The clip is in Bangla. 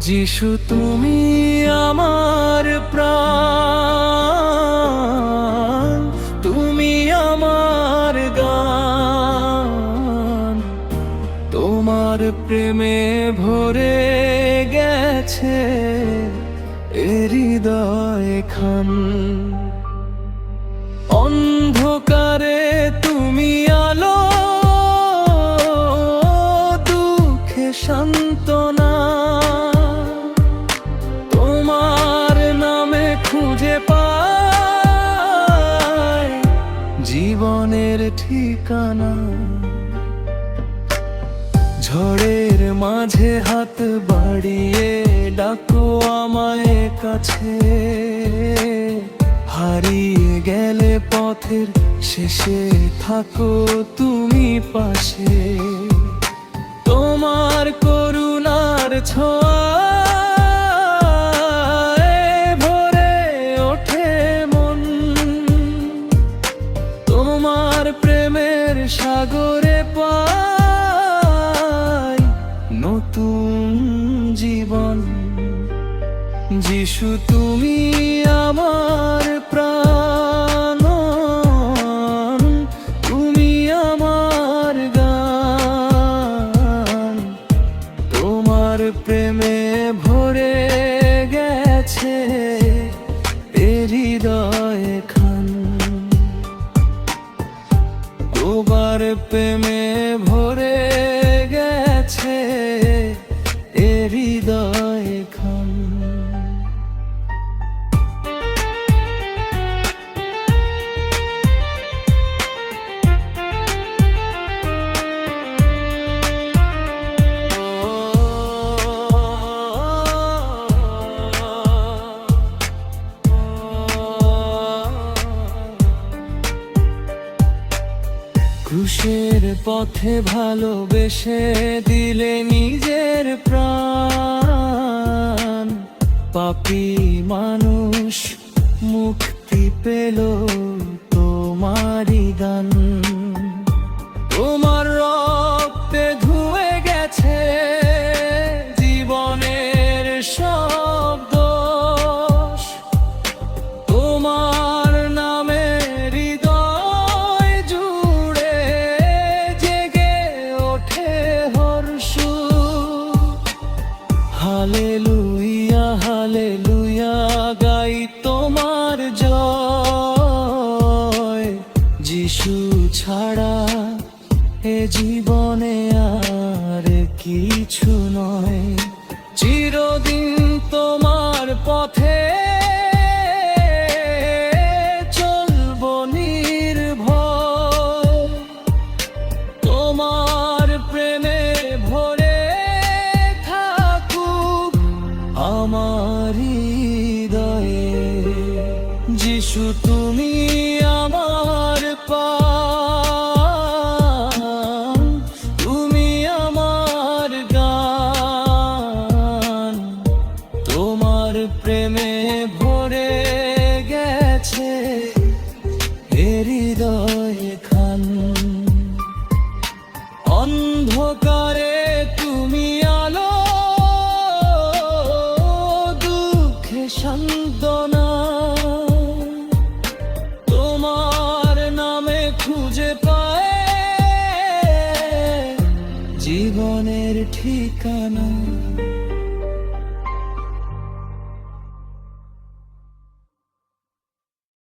যিশু তুমি আমার প্রাণ, তুমি আমার গান, তোমার প্রেমে ভরে গেছে এ হৃদয় খান। অন্ধকারে তুমি আলো, দুঃখে সান্ত্বনা, তোমার নামে খুঁজে পাই জীবনের ঠিকানা। ঝড়ের মাঝে হাত বাড়িয়ে ডাকো আমায় কাছে, হারিয়ে গেলে পথের শেষে থাকো তুমি পাশে। তোমার করুণার ছোঁয়ায় ভরে ওঠে মন, তোমার প্রেমের সাগরে পাই নতুন জীবন। যিশু তুমি আমার প্রাণ, তুমি আমার গান, তোমার প্রেমে ভরে গেছে এ হৃদয় খান। তোমার প্রেমে ভরে গেছে এ হৃদয় খান। ক্রুশের পথে ভালোবেসে দিলে নিজের প্রাণ, পাপী মানুষ মুক্তি পেল তোমারই গান। তোমার রক্তে ধুয়ে গেছে জীবনের সব দোষ, তোমার নামে হৃদয় জুড়ে জেগে ওঠে হর্ষ। হালেলুয়া হালেলুয়া গাই তোমার জয়, যিশু ছাড়া এ জীবনে আর কিছু নয়। চিরদিন তোমার পথে চলবো নির্ভয়, তোমার প্রেমে ভরে থাকুক আমার হৃদয়ে। যিশু তুমি আমার প্রাণ, তুমি আমার গান, তোমার প্রেমে ভরে গেছে এ হৃদয় খান। অন্ধকারে তুমি আলো, দুঃখে সান্ত্বনা, তোমার নামে খুঁজে পায় জীবনের ঠিকানা।